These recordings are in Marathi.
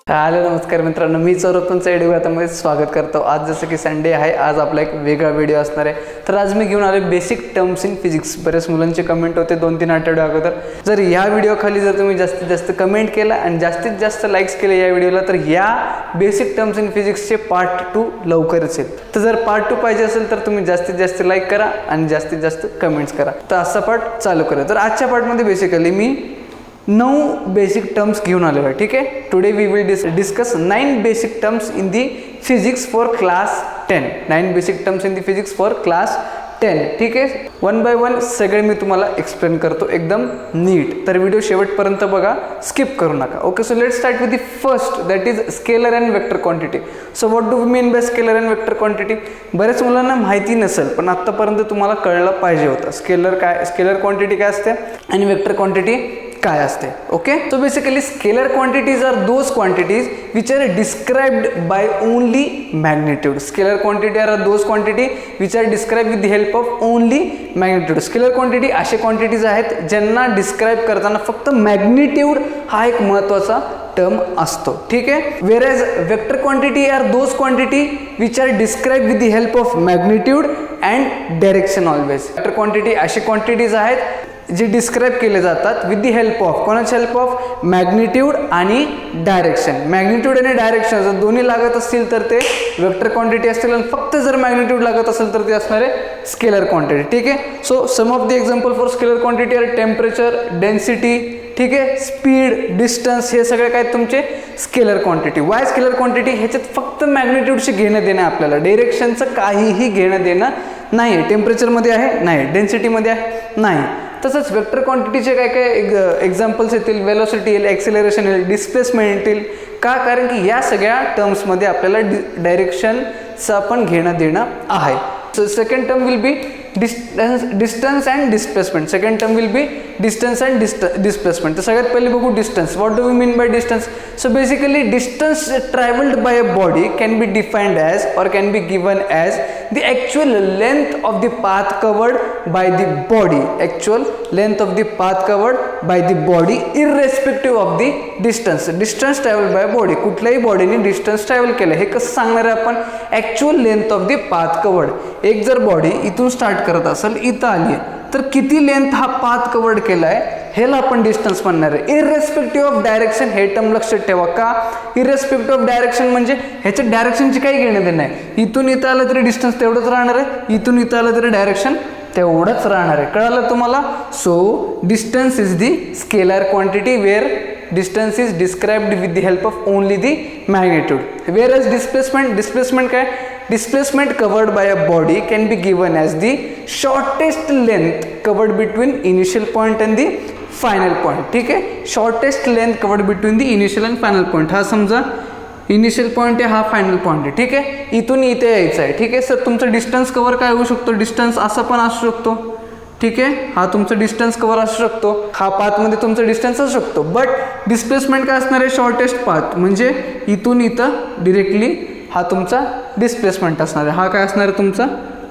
हॅलो नमस्कार मित्रांनो, मी सौरभ तुमचं व्हिडिओमध्ये स्वागत करतो। आज जसं की संडे आहे, आज आपला एक वेगळा व्हिडिओ असणार आहे। तर आज मी घेऊन आलो बेसिक टर्म्स इन फिजिक्स। बरेच मुलांचे कमेंट होते 2-3 आठवडे अगोदर। जर या व्हिडिओ खाली जर तुम्ही जास्तीत जास्त कमेंट केला आणि जास्तीत जास्त लाईक्स केले या व्हिडिओला, तर या बेसिक टर्म्स इन फिजिक्सचे पार्ट 2 लवकरच येईल। तर जर पार्ट 2 पाहिजे असेल तर तुम्ही जास्तीत जास्त लाईक करा आणि जास्तीत जास्त कमेंट्स करा। तर असा पार्ट चालू करूया। तर आजच्या पार्टमध्ये बेसिकली मी 9 बेसिक टर्म्स घेऊन आलो आहे। ठीक आहे, today we will discuss 9 basic terms in the physics for class 10। 9 basic terms in the physics for class 10। ठीक आहे, वन बाय वन सगळे मी तुम्हाला एक्सप्लेन करतो एकदम नीट। तर व्हिडिओ शेवटपर्यंत बघा, स्किप करू नका। Okay, so let's start with the first, that is scalar and vector quantity. So what do we mean by scalar and vector quantity? बरेच मुलांना माहिती नसेल, पण आत्तापर्यंत तुम्हाला कळलं पाहिजे होतं स्केलर क्वांटिटी काय असते आणि वेक्टर क्वांटिटी काय असते। Okay, so basically scalar quantities are those quantities which are described by only magnitude. Scalar quantity are those quantity which are describe with the help of only magnitude. Scalar quantity असे क्वांटिटीज आहेत ज्यांना डिस्क्राइब करताना फक्त मॅग्निट्यूड हा एक महत्त्वाचा टर्म असतो। ठीक आहे, whereas vector quantity are those quantity which are describe with the help of magnitude and direction always. Vector quantity अशी क्वांटिटीज आहेत जे डिस्क्राइब केले जातात विथ दी हेल्प ऑफ, कोणाच्या हेल्प ऑफ? मॅग्निट्यूड आणि डायरेक्शन। मॅग्निट्यूड आणि डायरेक्शन जर दोन्ही लागत असतील तर ते वेक्टर क्वांटिटी असतील, आणि फक्त जर मॅग्निट्यूड लागत असेल तर ते असणार आहे स्केलर क्वांटिटी। ठीक आहे, so some of the example for scalar quantity are temperature, density, ठीक आहे, स्पीड, डिस्टन्स, हे सगळे काय तुमचे scalar quantity. Why scalar quantity? ह्याच्यात फक्त मॅग्निट्यूडशी घेणं देणं, आपल्याला डायरेक्शनचं काहीही घेणं देणं नाही। टेम्परेचरमध्ये आहे नाही, डेन्सिटीमध्ये आहे नाही। तसंच वेक्टर क्वांटिटीचे काय काय एक्झाम्पल्स येतील? वेलोसिटी येईल, ॲक्सिलरेशन येईल, डिस्प्लेसमेंट येईल। का? कारण की या सगळ्या टर्म्समध्ये आपल्याला डायरेक्शनचं पण घेणं देणं आहे। So second term will be distance and displacement. Second term will be distance and displacement. तर सगळ्यात पहिले बघू distance. What do we mean by distance? So basically distance travelled by a body can be defined as or can be given as the actual length of the path covered by the body, actual length of the path covered by the body irrespective of the distance traveled by a body। कुठल्याही बॉडीने डिस्टन्स ट्रॅव्हल केलं हे कसं सांगणार आहे आपण? Actual length of the path covered. एक जर बॉडी इथून स्टार्ट करत असेल, इथं आली आहे, तर किती लेंथ हा पाथ कवर्ड केला आहे ह्याला आपण डिस्टन्स म्हणणार आहे। इररेस्पेक्टिव्ह ऑफ डायरेक्शन, हे टर्म लक्षात ठेवा। का इररेस्पेक्टिव्ह ऑफ डायरेक्शन? म्हणजे ह्याच्या डायरेक्शनची काही घेणं देणं नाही। इथून इथं आलं तरी डिस्टन्स तेवढंच राहणार आहे, इथून इथं आलं तरी डायरेक्शन तेवढंच राहणार आहे। कळालं तुम्हाला? So distance is the scalar quantity where distance is described with the help of only the magnitude. Whereas displacement काय? Displacement covered by a body can be given as the shortest length covered between initial point and the final point. ठीक आहे, shortest length covered between the initial and final point। हा समजा इनिशियल पॉईंट आहे, हा फायनल पॉईंट आहे। ठीक आहे, इथून इथे यायचं आहे। ठीक आहे सर, तुमचं डिस्टन्स कव्हर काय होऊ शकतो? डिस्टन्स असं पण असू शकतो। ठीक आहे, हा तुमचा डिस्टन्स कव्हर असू शकतो, हा पाथमध्ये तुमचा डिस्टन्स असू शकतो। बट डिस्प्लेसमेंट काय असणार आहे? शॉर्टेस्ट पाथ, म्हणजे इथून इथं डिरेक्टली हा तुमचा डिस्प्लेसमेंट असणार आहे। हा काय असणार आहे? तुमचा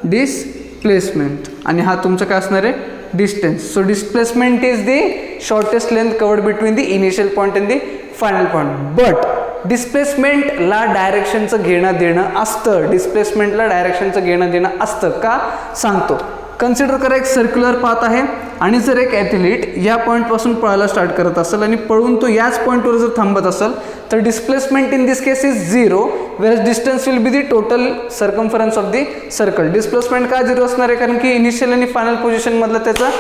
डिस्प्लेसमेंट। आणि हा तुमचा काय असणार आहे? Distance. So displacement is the shortest length covered between the initial point and the final point. But डिस्प्लेसमेंटला डायरेक्शनचं घेणं देणं असतं। डिस्प्लेसमेंटला डायरेक्शनचं घेणं देणं असतं। का सांगतो? कन्सिडर करा, एक सर्क्युलर पाथ आहे आणि जर एक ॲथलीट या पॉईंटपासून पळायला स्टार्ट करत असेल आणि पळून तो याच पॉईंटवर जर थांबत असेल, तर displacement in this case is 0, where distance will be the total circumference of the circle. Displacement का 0 असणार आहे? कारण की इनिशियल आणि फायनल पोझिशनमधलं त्याचा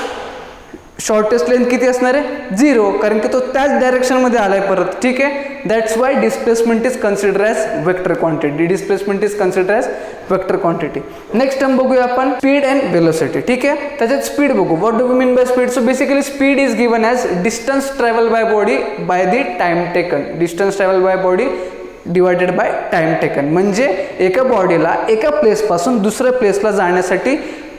शॉर्टेस्ट लेंथ किती असणार आहे? 0, कारण की तो त्याच डायरेक्शनमध्ये आलाय परत। ठीक आहे, that's why displacement is consider as vector quantity. Displacement is consider as vector quantity. Next term बघूया आपण, स्पीड अँड वेलोसिटी। ठीक आहे, त्याच्यात स्पीड बघू। What do we mean by speed? So basically speed is given as distance travel by body by the time taken. Distance travel by body divided by time taken, म्हणजे एका बॉडीला एका प्लेसपासून दुसऱ्या प्लेसला जाण्यासाठी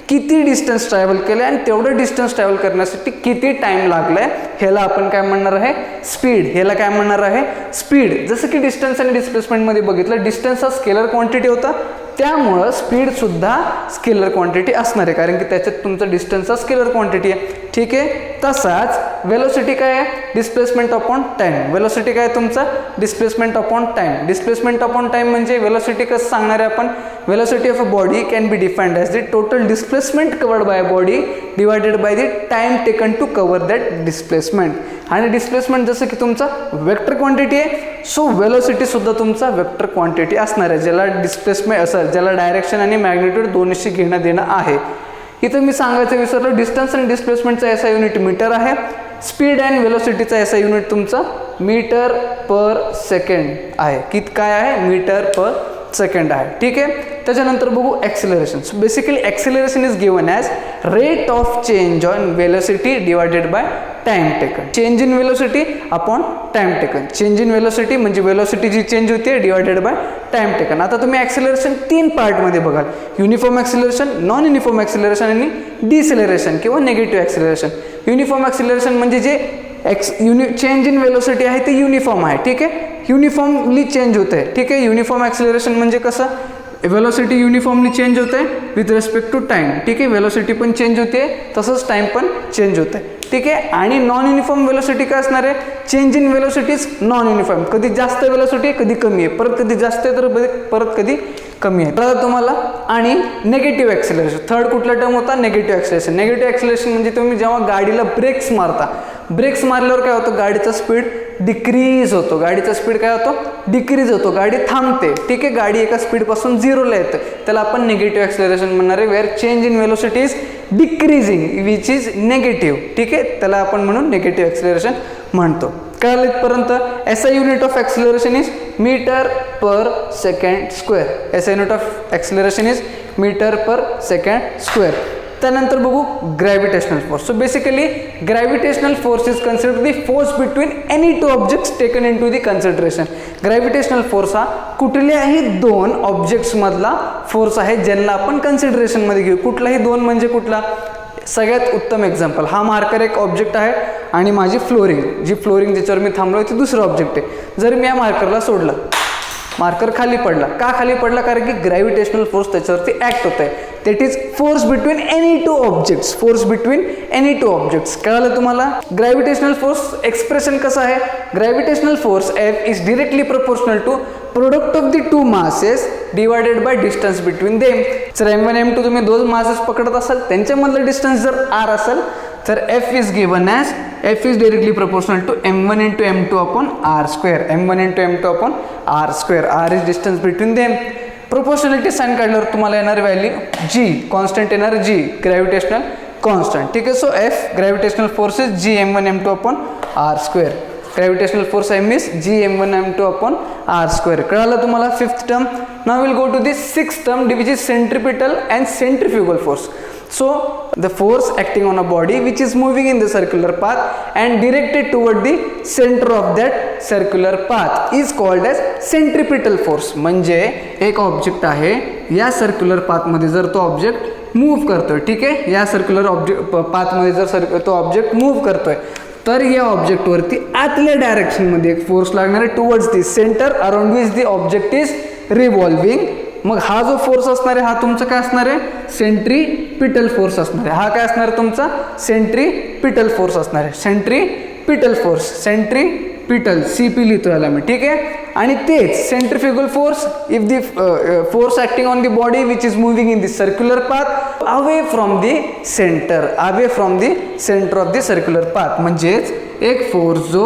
किती डिस्टन्स ट्रॅव्हल केलं आणि तेवढं डिस्टन्स ट्रॅव्हल करण्यासाठी किती टाइम लागलाय ह्याला आपण काय म्हणणार आहे? स्पीड। ह्याला काय म्हणणार आहे? स्पीड। जसं की डिस्टन्स आणि डिस्प्लेसमेंटमध्ये बघितलं, डिस्टन्स हा स्केलर क्वांटिटी होता त्यामुळं स्पीडसुद्धा स्केलर क्वांटिटी असणार आहे, कारण की त्याच्यात तुमचा डिस्टन्स हा स्केलर क्वांटिटी आहे. ठीक आहे. तसाच वेलोसिटी काय आहे? Displacement upon time. वेलोसिटी काय आहे तुमचा? Displacement upon time. Displacement upon time म्हणजे वेलोसिटी कसं सांगणार आहे आपण? Velocity of a body can be defined as the total displacement covered by a body divided by the time taken to cover that displacement. आणि डिस्प्लेसमेंट जसं की तुमचा वेक्टर क्वांटिटी आहे, सो वेलोसिटी सुद्धा तुमचा वेक्टर क्वांटिटी असणार आहे, ज्याला डिस्प्लेसमेंट असं ज्याला डायरेक्शन आणि मॅग्निट्यूड दोन्हीशी घेणं देणं आहे. इथं मी सांगायचं विसरलो, डिस्टन्स आणि डिस्प्लेसमेंटचा SI युनिट मीटर आहे. स्पीड अँड वेलोसिटीचा SI युनिट तुमचा मीटर पर सेकंड आहे. काय आहे? मीटर पर सेकंड आहे. ठीक आहे. त्याच्यानंतर बघू acceleration. So basically acceleration is given as rate of change on velocity divided by time taken. Change in velocity upon time taken. Change in velocity म्हणजे वेलोसिटी जी चेंज होते डिवायडेड बाय टाइम टेकन. आता तुम्ही ॲक्सिलरेशन 3 पार्टमध्ये बघाल, uniform acceleration, non uniform acceleration आणि डिसेलरेशन किंवा नेगेटिव्ह ॲक्सिलरेशन. युनिफॉर्म ॲक्सिलरेशन म्हणजे जे चेंज इन वेलोसिटी आहे ते युनिफॉर्म आहे. ठीक आहे. युनिफॉर्मली चेंज होते. ठीक आहे. युनिफॉर्म ॲक्सिलरेशन म्हणजे कसं? वेलोसिटी युनिफॉर्मली चेंज होते विथ रिस्पेक्ट टू टाइम. ठीक आहे. वेलोसिटी पण चेंज होते, तसंच टाइम पण चेंज होते. ठीक आहे. आणि नॉन युनिफॉर्म वेलोसिटी काय असणार आहे? Change in velocities non uniform. कधी जास्त वेलोसिटी आहे, कधी कमी आहे, परत कधी जास्त आहे तर परत कधी कमी आहे. तर तुम्हाला आणि नेगेटिव्ह ॲक्सिलरेशन. थर्ड कुठला टर्म होता? Negative acceleration. नेगेटिव्ह ॲक्सिलरेशन म्हणजे तुम्ही जेव्हा गाडीला ब्रेक्स मारता, ब्रेक्स मारल्यावर काय होतं? गाडीचा स्पीड डिक्रीज होतो. गाडीचा स्पीड काय होतो? डिक्रीज होतो. गाडी थांबते. ठीक आहे. गाडी एका स्पीडपासून 0ला येते, त्याला आपण निगेटिव्ह ॲक्सिलरेशन म्हणणार आहे. Where change in velocity is decreasing which is negative. ठीक आहे. त्याला आपण म्हणून निगेटिव्ह ॲक्सिलरेशन म्हणतो. कळलं इथपर्यंत? SI unit of acceleration is metre per second square. SI unit of acceleration is metre per second square. त्यानंतर बघू gravitational force. So basically gravitational force is considered the force between any two objects taken into the consideration. Gravitational force हा कुठल्याही 2 ऑब्जेक्ट्समधला फोर्स आहे ज्यांना आपण कन्सिडरेशनमध्ये घेऊ. कुठलाही 2 म्हणजे कुठला? सगळ्यात उत्तम एक्झाम्पल, हा मार्कर एक ऑब्जेक्ट आहे आणि माझी फ्लोरिंग, जी फ्लोरिंग ज्याच्यावर मी थांबलो ते दुसरं ऑब्जेक्ट आहे. जर मी या मार्करला सोडलं, मार्कर खाली पडला. का खाली पडला? कारण की ग्रॅव्हिटेशनल फोर्स त्याच्यावरती ॲक्ट होत आहे. That is force between any two objects. Force between any two objects. कळलं तुम्हाला? ग्रॅव्हिटेशनल फोर्स एक्सप्रेशन कसं आहे? Gravitational force F is directly proportional to product of the 2 masses divided by distance between them. जर M1 M2 तुम्ही 2 मासेस पकडत असाल, त्यांच्यामधलं डिस्टन्स जर R असेल तर F is given as F is directly proportional to M1 into M2 upon R square. M1 into M2 upon R square. R is distance between them. Proportionality sign काढल्यावर तुम्हाला येणार व्हॅल्यू G, कॉन्स्टंट येणार G, ग्रॅव्हिटेशनल कॉन्स्टंट. ठीक आहे. So F gravitational force is G M1 M2 upon R square. Gravitational force M is G M1 M2 upon R square. कळालं तुम्हाला? 5th term. Now we'll go to the 6th term, which is centripetal and centrifugal force. So the force acting on a body which is moving in the circular path and directed toward the center of that circular path is called as centripetal force. म्हणजे एक ऑब्जेक्ट आहे, या सर्क्युलर पाथमध्ये जर तो ऑब्जेक्ट मूव्ह करतोय, ठीक आहे, या सर्क्युलर ऑब्जेक्ट पाथमध्ये जर तो ऑब्जेक्ट मूव्ह करतोय, तर या ऑब्जेक्टवरती आतल्या डायरेक्शनमध्ये एक फोर्स लागणार आहे towards the centre around which the object is revolving. मग हा जो फोर्स असणार आहे हा तुमचा काय असणार आहे? सेंट्रीपिटल फोर्स असणार आहे. हा काय असणार आहे तुमचा? सेंट्रीपिटल फोर्स असणार आहे. सेंट्रीपिटल फोर्स, सेंट्रीपिटल CP लिहितो याला मी. ठीक आहे. आणि तेच centrifugal force if the force acting on the body which is moving in the circular path away from the centre, away from the centre of the circular path. म्हणजेच एक फोर्स जो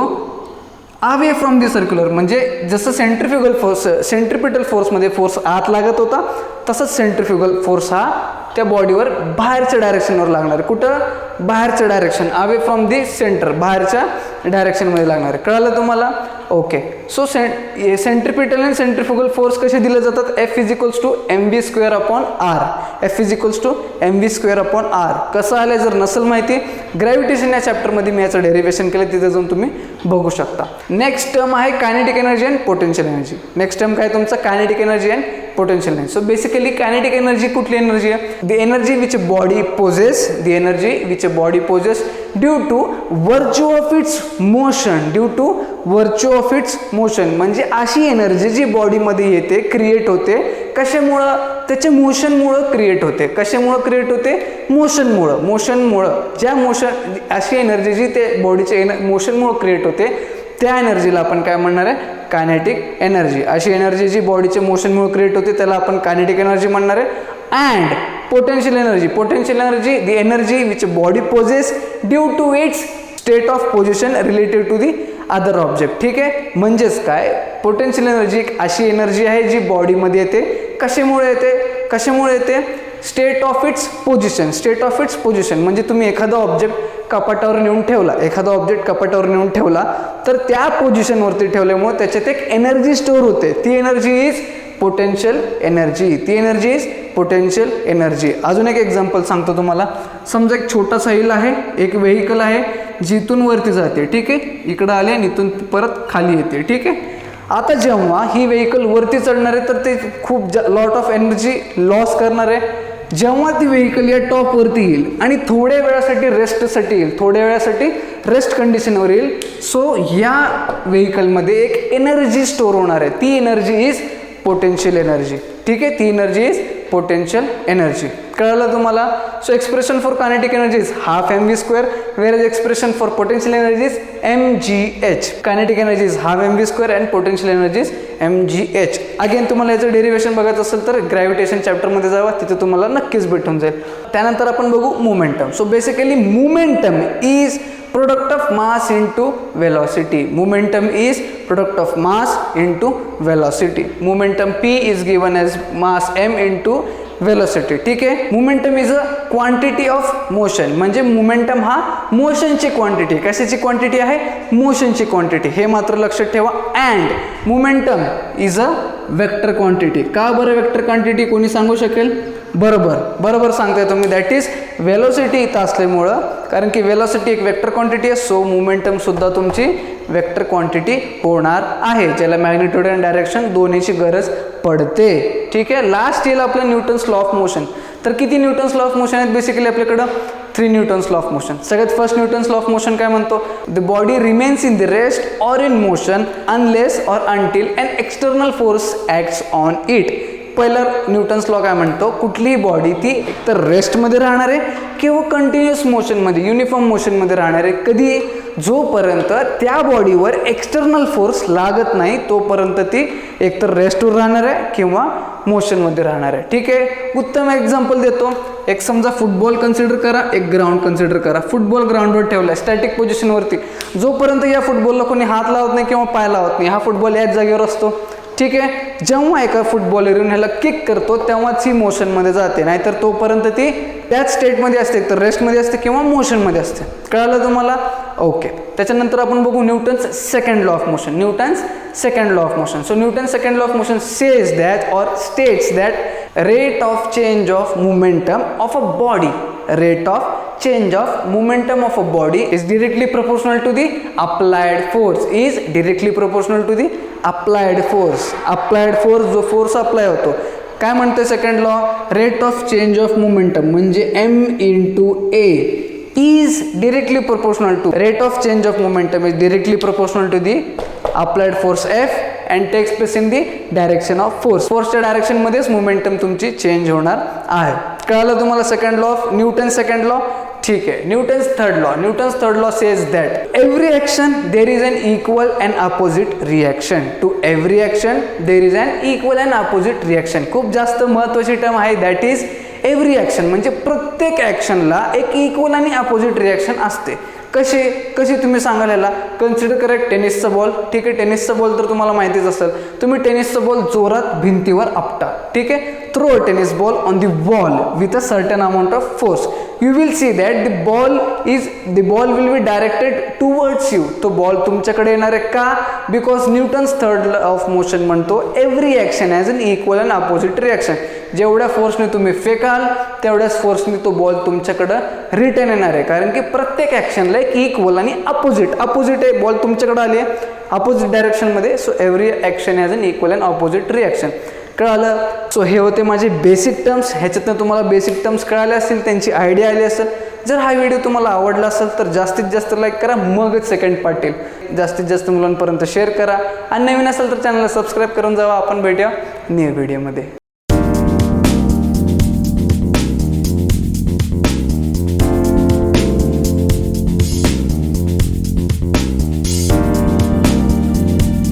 अवे फ्रॉम दी सर्क्युलर, म्हणजे जसं सेंट्रिफ्युगल फोर्स, सेंट्रिपिटल फोर्समध्ये फोर्स आत लागत होता, तसंच सेंट्रिफ्युगल फोर्स हा त्या बॉडीवर बाहेरच्या डायरेक्शनवर लागणार. कुठं? बाहेरच्या direction, away from the centre, बाहेरच्या डायरेक्शनमध्ये लागणार. कळालं तुम्हाला? ओके. सो सेंट्रिपिटल आणि सेंट्रिफ्युगल फोर्स कसे दिले जातात? F is equals to mv square upon R. F is equals to mv square upon R. कसं आलं जर नसेल माहिती, ग्रॅव्हिटेशन या चॅप्टरमध्ये मी याचं डेरिव्हेशन केलं, तिथे जाऊन तुम्ही बघू शकता. नेक्स्ट टर्म आहे kinetic energy and potential energy. Next term काय तुमचा? Kinetic energy and potential energy. So basically kinetic energy कुठली एनर्जी आहे? The energy which body possess, the energy which body possess due to virtue of its motion, due to virtue of its motion. म्हणजे अशी एनर्जी जी बॉडीमध्ये येते, क्रिएट होते, कशामुळं? त्याच्या मोशनमुळं क्रिएट होते. कशामुळं क्रिएट होते? मोशनमुळं. मोशनमुळं ज्या मोशन, अशी एनर्जी जी ते बॉडीच्या मोशनमुळं क्रिएट होते, त्या एनर्जीला आपण काय म्हणणार आहे? Kinetic energy. अशी एनर्जी जी बॉडीच्या मोशनमुळे क्रिएट होते त्याला आपण कायनेटिक एनर्जी म्हणणार आहे. And potential energy, potential energy the energy which body possess due to its state of position related to the other object. ठीक आहे, म्हणजेच काय? पोटेन्शियल एनर्जी एक अशी एनर्जी आहे जी बॉडीमध्ये येते. कशामुळे येते? कशामुळे येते? State of its position. State of its position म्हणजे तुम्ही एखादा ऑब्जेक्ट कपाटावर नेऊन ठेवला, एखादा ऑब्जेक्ट कपाटावर नेऊन ठेवला, तर त्या पोझिशनवरती ठेवल्यामुळे त्याच्यात एक एनर्जी स्टोअर होते. ती एनर्जी इज पोटेन्शियल एनर्जी. ती एनर्जी इज पोटेन्शियल एनर्जी. अजून एक एक्झाम्पल सांगतो तुम्हाला. समजा एक छोटासा हिल आहे, एक व्हेकल आहे जिथून वरती जाते. ठीक आहे, इकडं आले आणि इथून परत खाली येते. ठीक आहे, आता जेव्हा ही व्हेकल वरती चढणार आहे तर ते खूप लॉट ऑफ एनर्जी लॉस करणार आहे. जेव्हा ती व्हेकल या टॉपवरती येईल आणि थोड्या वेळासाठी रेस्टसाठी येईल, थोड्या वेळासाठी रेस्ट कंडिशनवर येईल, सो या व्हेकलमध्ये एक एनर्जी स्टोअर होणार आहे. ती एनर्जी इज पोटेन्शियल एनर्जी. ठीक आहे, ती एनर्जी इज पोटेन्शियल एनर्जी. कळलं तुम्हाला? So expression for kinetic energy is half mv², where is expression for potential energy is mgh. Kinetic energy is half mv² and potential energy is mgh. Again तुम्हाला याचं डेरिवेशन बघायचं असेल तर ग्रॅव्हिटेशन चॅप्टरमध्ये जावा, तिथे तुम्हाला नक्कीच भेटून जाईल. त्यानंतर आपण बघू momentum. So basically momentum is product of mass into velocity. Momentum is product of mass into velocity. Momentum p is given as mass m into velocity. ठीक आहे, momentum is a quantity of motion. म्हणजे मोमेंटम हा मोशनची क्वांटिटी. कशाची क्वांटिटी आहे? मोशनची क्वांटिटी. हे मात्र लक्षात ठेवा. And momentum is a vector quantity. का बरं वेक्टर क्वांटिटी? कोणी सांगू शकेल? बरोबर सांगताय तुम्ही. दॅट इज वेलोसिटी इथं असल्यामुळं, कारण की वेलोसिटी एक वेक्टर क्वांटिटी आहे, सो मोमेंटम सुद्धा तुमची वेक्टर क्वांटिटी होणार आहे, ज्याला मॅग्निट्यूड अँड डायरेक्शन दोन्हीची गरज पडते. ठीक आहे, लास्ट येईल आपलं न्यूटन्स लॉ ऑफ मोशन. तर किती न्यूटन्स लॉ ऑफ मोशन आहेत बेसिकली आपल्याकडं? 3 न्यूटन्स लॉ ऑफ मोशन. सगळ्यात first Newton's law of motion काय म्हणतो? The body remains in the rest or in motion unless or until an external force acts on it. पहिला न्यूटन्स लॉ काय म्हणतो? कुठलीही बॉडी ती एकतर रेस्टमध्ये राहणार आहे किंवा कंटिन्युअस मोशनमध्ये, युनिफॉर्म मोशनमध्ये राहणार आहे. कधी? जोपर्यंत त्या बॉडीवर एक्सटर्नल फोर्स लागत नाही तोपर्यंत ती एकतर रेस्टवर राहणार आहे किंवा मोशनमध्ये राहणार आहे. ठीक आहे, उत्तम एक्झाम्पल देतो. एक समजा फुटबॉल कन्सिडर करा, एक ग्राउंड कन्सिडर करा. फुटबॉल ग्राउंडवर ठेवला स्टॅटिक पोझिशनवरती. जोपर्यंत या फुटबॉलला कोणी हात लावत नाही किंवा पाय लावत नाही, हा फुटबॉल याच जागेवर असतो. ठीक आहे, जेव्हा एका फुटबॉलवरून ह्याला किक करतो तेव्हाच ही मोशनमध्ये जाते, नाहीतर तोपर्यंत ती त्याच स्टेटमध्ये असते, तर रेस्टमध्ये असते किंवा मोशनमध्ये असते. कळलं तुम्हाला? ओके. त्याच्यानंतर आपण बघू Newton's second law of motion. Newton's second law of motion. So Newton's second law of motion says that or states that rate of change of momentum of a body, rate of change of momentum of a body is directly proportional to the applied force, is directly proportional to the applied force. applied force जो फोर्स अप्लाय होतो, काय म्हणते second law? Rate of change of momentum म्हणजे m into a is directly proportional to rate of change of momentum is directly proportional to the applied force F and takes place in the direction of force. फोर्सच्या डायरेक्शन मध्येच मोमेंटम तुमची चेंज होणार आहे. कळलं तुम्हाला second law of Newton second law? ठीक आहे. Newton's third law. Newton's third law says that every action there is an equal and opposite reaction. To every action there is an equal and opposite reaction. खूप जास्त महत्त्वाची टर्म आहे, दॅट इज एव्हरी ॲक्शन. म्हणजे प्रत्येक ॲक्शनला एक इक्वल आणि अपोजिट रिॲक्शन असते. कशी तुम्ही सांगाल याला? कन्सिडर करा टेनिसचा बॉल. ठीक आहे, टेनिसचा बॉल तर तुम्हाला माहितीच असेल. तुम्ही टेनिसचा बॉल जोरात भिंतीवर आपटा. ठीक आहे, throw a tennis ball on the wall with a certain amount of force. You will see that the ball will be directed towards you. तो बॉल तुमच्याकडे येणार आहे. का? Because Newton's third law of motion म्हणतो every action has an equal and opposite reaction. जेवढ्या फोर्सने तुम्ही फेकाल तेवढ्याच फोर्सने तो बॉल तुमच्याकडं रिटर्न येणार आहे, कारण की प्रत्येक ॲक्शनला एक इक्वल आणि अपोजिट आहे. बॉल तुमच्याकडे आली आहे अपोजिट डायरेक्शनमध्ये, so every action has an equal and opposite reaction. कळालं. सो हे होते माझे बेसिक टर्म्स. ह्याच्यातनं तुम्हाला बेसिक टर्म्स कळाले असतील, त्यांची आयडिया आली असेल. जर हा व्हिडिओ तुम्हाला आवडला असेल तर जास्तीत जास्त लाईक करा, मगच सेकंड पार्ट येईल. जास्तीत जास्त मुलांपर्यंत शेअर करा आणि नवीन असेल तर चॅनलला सबस्क्राईब करून जावा. आपण भेटूया न्यू व्हिडिओमध्ये.